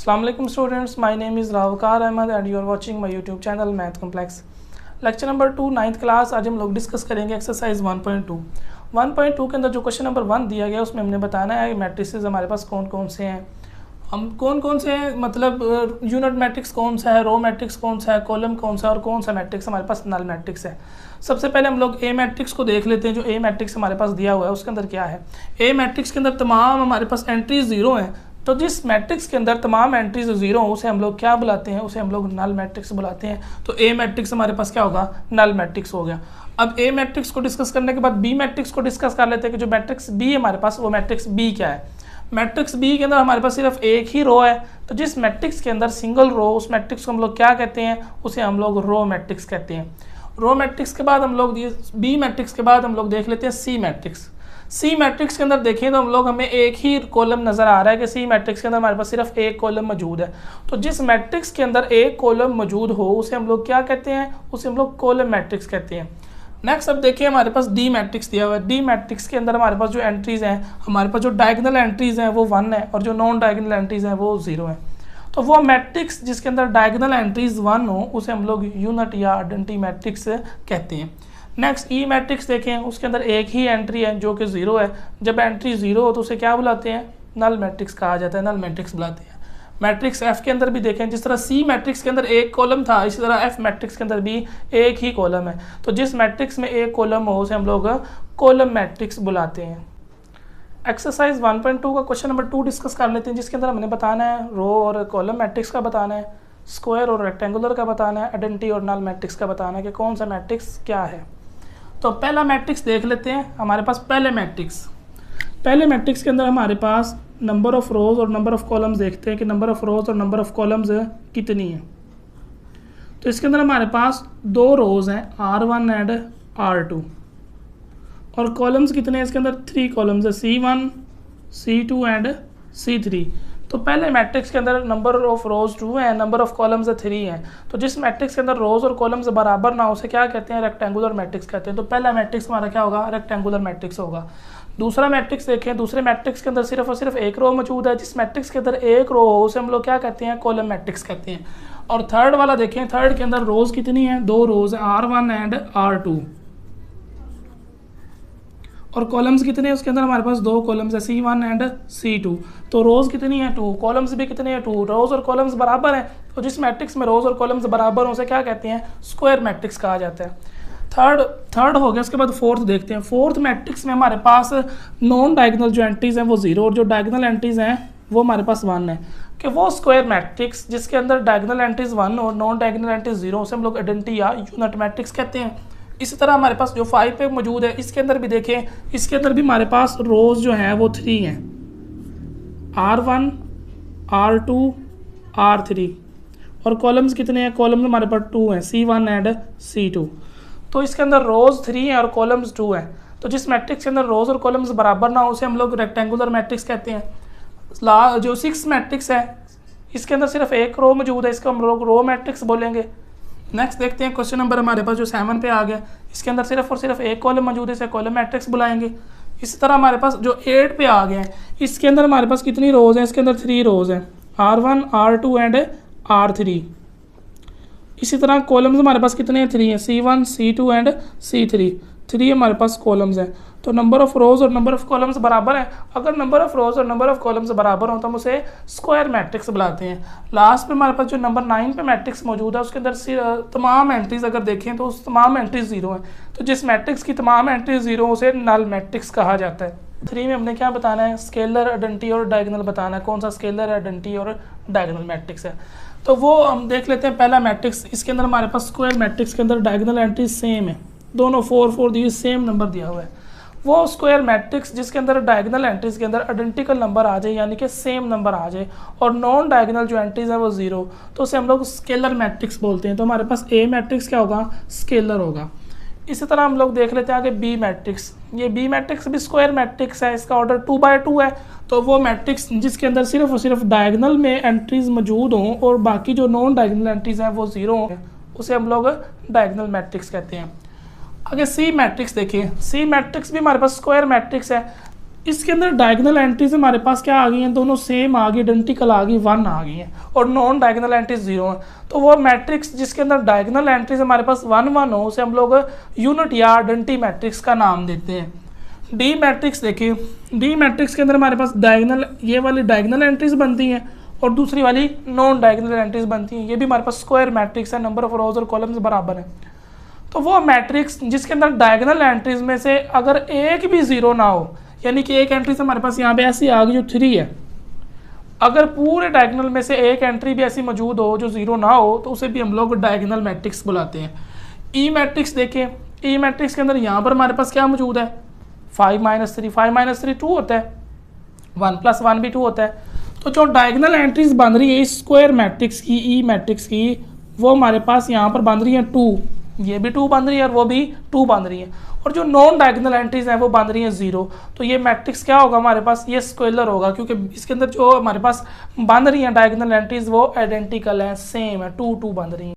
अस्सलाम वालेकुम students, my name is Rawkar Ahmad and you are watching my YouTube channel math complex. Lecture number 2 9th class. आज हम लोग discuss करेंगे एक्सरसाइज 1.2। 1.2 के अंदर जो क्वेश्चन नंबर 1 दिया गया उसमें हमने बताना है मैट्रिसेस हमारे पास कौन कौन से हैं, हम कौन से हैं, मतलब यूनिट मैट्रिक्स कौन सा है, रो मैट्रिक्स कौन सा है, कॉलम कौन सा है और कौन सा मैट्रिक्स हमारे पास नल मैट्रिक्स है। सबसे पहले हम लोग ए मैट्रिक्स को देख लेते हैं। जो ए मैट्रिक्स हमारे पास दिया हुआ है उसके अंदर क्या है। ए मैट्रिक्स के अंदर तमाम हमारे पास एंट्रीज जीरो हैं, तो जिस मैट्रिक्स के अंदर तमाम एंट्रीज जीरो हो उसे हम लोग क्या बुलाते हैं, उसे हम लोग नल मैट्रिक्स बुलाते हैं। तो ए मैट्रिक्स हमारे पास क्या होगा, नल मैट्रिक्स हो गया। अब ए मैट्रिक्स को डिस्कस करने के बाद बी मैट्रिक्स को डिस्कस कर लेते हैं कि जो मैट्रिक्स बी हमारे पास, वो मैट्रिक्स बी क्या है। मैट्रिक्स बी के अंदर हमारे पास सिर्फ एक ही रो है, तो जिस मैट्रिक्स के अंदर सिंगल रो, उस मैट्रिक्स को हम लोग क्या कहते हैं, उसे हम लोग रो मैट्रिक्स कहते हैं। रो मैट्रिक्स के बाद हम लोग बी मैट्रिक्स के बाद हम लोग देख लेते हैं सी मैट्रिक्स। सी मैट्रिक्स के अंदर देखें तो हम लोग हमें एक ही कॉलम नज़र आ रहा है कि सी मैट्रिक्स के अंदर हमारे पास सिर्फ एक कॉलम मौजूद है। तो जिस मैट्रिक्स के अंदर एक कॉलम मौजूद हो उसे हम लोग क्या कहते हैं, उसे हम लोग कॉलम मैट्रिक्स कहते हैं। नेक्स्ट अब देखिए हमारे पास डी मैट्रिक्स दिया हुआ है। डी मैट्रिक्स के अंदर हमारे पास जो एंट्रीज़ हैं, हमारे पास जो डायगोनल एंट्रीज़ हैं वो 1 है और जो नॉन डायगोनल एंट्रीज़ हैं वो 0 है। तो वो मैट्रिक्स जिसके अंदर डायगोनल एंट्रीज 1 हो उसे हम लोग यूनिट या आइडेंटिटी मैट्रिक्स कहते हैं। नेक्स्ट ई मैट्रिक्स देखें, उसके अंदर एक ही एंट्री है जो कि 0 है। जब एंट्री 0 हो तो उसे क्या बुलाते हैं, नल मैट्रिक्स कहा जाता है, नल मैट्रिक्स बुलाते हैं। मैट्रिक्स एफ के अंदर भी देखें, जिस तरह सी मैट्रिक्स के अंदर एक कॉलम था, इसी तरह एफ मैट्रिक्स के अंदर भी एक ही कॉलम है। तो जिस मैट्रिक्स में एक कॉलम हो उसे हम लोग कॉलम मैट्रिक्स बुलाते हैं। एक्सरसाइज 1.2 का क्वेश्चन नंबर 2 डिस्कस कर लेते हैं, जिसके अंदर हमने बताना है रो और कॉलम मैट्रिक्स का बताना है, स्क्वायर और रेक्टेंगुलर का बताना है, आइडेंटिटी और नल मैट्रिक्स का बताना है कि कौन सा मैट्रिक्स क्या है। तो पहला मैट्रिक्स देख लेते हैं। हमारे पास पहले मैट्रिक्स के अंदर हमारे पास नंबर ऑफ रोज और नंबर ऑफ कॉलम्स देखते हैं कि नंबर ऑफ रोज और नंबर ऑफ कॉलम्स कितनी है। तो इसके अंदर हमारे पास 2 रोज हैं, R1 एंड R2, और कॉलम्स कितने हैं, इसके अंदर 3 कॉलम्स है, C1, C2 एंड C3। तो पहले मैट्रिक्स के अंदर नंबर ऑफ रोज 2 है, नंबर ऑफ कॉलम्स 3 हैं। तो जिस मैट्रिक्स के अंदर रोज और कॉलम्स बराबर ना हो उसे क्या कहते हैं, रेक्टेंगुलर मैट्रिक्स कहते हैं। तो पहला मैट्रिक्स हमारा क्या होगा, रेक्टेंगुलर मैट्रिक्स होगा। दूसरा मैट्रिक्स देखें, दूसरे मैट्रिक्स के अंदर सिर्फ और सिर्फ एक रो मौजूद है। जिस मैट्रिक्स के अंदर एक रो हो उसे हम लोग क्या कहते हैं, कॉलम मैट्रिक्स कहते हैं। और थर्ड वाला देखें, थर्ड के अंदर रोज कितनी है, 2 रोज है, R1 एंड R2, और कॉलम्स कितने हैं, उसके अंदर हमारे पास 2 कॉलम्स है, C1 एंड C2। तो रोज कितनी है, 2, कॉलम्स भी कितने हैं, 2। रोज और कॉलम्स बराबर हैं, तो जिस मैट्रिक्स में रोज और कॉलम्स बराबर हो उसे क्या कहते हैं, स्क्वायर मैट्रिक्स कहा जाता है। थर्ड हो गया। उसके बाद फोर्थ देखते हैं। फोर्थ मैट्रिक्स में हमारे पास नॉन डायगोनल जो एंट्रीज हैं वो 0 और जो डायगोनल एंट्रीज हैं वो हमारे पास 1 है। कि वो स्क्वायर मैट्रिक्स जिसके अंदर डायगोनल एंट्रीज 1 और नॉन डायगोनल एंट्रीज 0 उसे हम लोग आइडेंटिटी या यूनिट मैट्रिक्स कहते हैं। इसी तरह हमारे पास जो 5 पे मौजूद है इसके अंदर भी देखें, इसके अंदर भी हमारे पास रोज जो हैं वो 3 हैं, R1, R2, R3, और कॉलम्स कितने हैं, कॉलम्स हमारे पास 2 हैं, C1 एंड C2। तो इसके अंदर रोज 3 हैं और कॉलम्स 2 हैं। तो जिस मैट्रिक्स के अंदर रोज और कॉलम्स बराबर ना हो उसे हम लोग रेक्टेंगुलर मैट्रिक्स कहते हैं। जो 6 मैट्रिक्स है इसके अंदर सिर्फ एक रो मौजूद है, इसको हम लोग रो मैट्रिक्स बोलेंगे। नेक्स्ट देखते हैं क्वेश्चन नंबर हमारे पास जो 7 पे आ गया, इसके अंदर सिर्फ और सिर्फ एक कॉलम मौजूद है, इसे कॉलम मैट्रिक्स बुलाएंगे। इसी तरह हमारे पास जो 8 पे आ गए हैं, इसके अंदर हमारे पास कितनी रोज हैं, इसके अंदर 3 रोज हैं, R1, R2 एंड R3। इसी तरह कॉलम्स हमारे पास कितने हैं, 3 हैं, C1, C2 एंड C3। 3 हमारे पास कॉलम्स हैं। तो नंबर ऑफ रोज और नंबर ऑफ कॉलम्स बराबर है। अगर नंबर ऑफ रोज और नंबर ऑफ कॉलम्स बराबर हो तो हम उसे स्क्वायर मैट्रिक्स बुलाते हैं। लास्ट पे हमारे पास जो नंबर 9 पे मैट्रिक्स मौजूद है उसके अंदर तमाम एंट्रीज अगर देखें तो उस तमाम एंट्रीज 0 हैं। तो जिस मैट्रिक्स की तमाम एंट्रीज 0 उसे नल मैट्रिक्स कहा जाता है। 3 में हमने क्या बताना है, स्केलर, आइडेंटिटी और डायगोनल बताना है। कौन सा स्केलर, आइडेंटिटी और डायगोनल मैट्रिक्स है, तो वो हम देख लेते हैं। पहला मैट्रिक्स, इसके अंदर हमारे पास स्क्वायर मैट्रिक्स के अंदर डायगोनल एंट्री सेम है, दोनों 4 4 दिए, सेम नंबर दिया हुआ है। वो स्क्वायर मैट्रिक्स जिसके अंदर डायगोनल एंट्रीज के अंदर आइडेंटिकल नंबर आ जाए, यानी कि सेम नंबर आ जाए, और नॉन डायगोनल जो एंट्रीज है वो 0, तो उसे हम लोग स्केलर मैट्रिक्स बोलते हैं। तो हमारे पास ए मैट्रिक्स क्या होगा, स्केलर होगा। इसी तरह हम लोग देख लेते हैं आगे बी मैट्रिक्स। ये बी मैट्रिक्स भी स्क्वायर मैट्रिक्स है, इसका ऑर्डर 2/2 है। तो वो मैट्रिक्स जिसके अंदर सिर्फ और सिर्फ डायगोनल में एंट्रीज मौजूद हों और बाकी जो नॉन डायगोनल एंट्रीज हैं वो 0 हों, उसे हम लोग डायगोनल मैट्रिक्स कहते हैं। आगे सी मैट्रिक्स देखिए। सी मैट्रिक्स भी हमारे पास स्क्वायर मैट्रिक्स है। इसके अंदर डायगोनल एंट्रीज हमारे पास क्या आ गई हैं, दोनों सेम आ गई, आइडेंटिकल आ गई, 1 आ गई हैं, और नॉन डायगोनल एंट्रीज 0 है। तो वो मैट्रिक्स जिसके अंदर डायगोनल एंट्रीज हमारे पास 1 1 हो उसे हम लोग यूनिट या आइडेंटिटी मैट्रिक्स का नाम देते हैं। डी मैट्रिक्स देखिए, डी मैट्रिक्स के अंदर हमारे पास डायगोनल, ये वाली डायगोनल एंट्रीज बनती हैं और दूसरी वाली नॉन डायगोनल एंट्रीज बनती हैं। ये भी हमारे पास स्क्वायर मैट्रिक्स है, नंबर ऑफ रोज और कॉलम्स बराबर है। तो वो मैट्रिक्स जिसके अंदर डायगोनल एंट्रीज में से अगर एक भी 0 ना हो, यानी कि एक एंट्री से हमारे पास यहाँ पे ऐसी आ गई जो 3 है, अगर पूरे डायगोनल में से एक एंट्री भी ऐसी मौजूद हो जो 0 ना हो तो उसे भी हम लोग डायगोनल मैट्रिक्स बुलाते हैं। ई मैट्रिक्स देखिए, ई मैट्रिक्स के अंदर यहाँ पर हमारे पास क्या मौजूद है, 5 - 3, 5 - 3 2 होता है, 1 + 1 भी 2 होता है। तो जो डायगोनल एंट्रीज बन रही है इस स्क्वायर मैट्रिक्स की, ई मैट्रिक्स की, वो हमारे पास यहाँ पर बन रही है 2, ये भी 2 बन रही है और वो भी 2 बन रही है, और जो नॉन डायगोनल एंट्रीज हैं वो बन रही हैं 0। तो ये मैट्रिक्स क्या होगा हमारे पास, ये स्केलर होगा, क्योंकि इसके अंदर जो हमारे पास बन रही हैं डायगोनल एंट्रीज वो आइडेंटिकल हैं, सेम है, 2 2 बन रही हैं।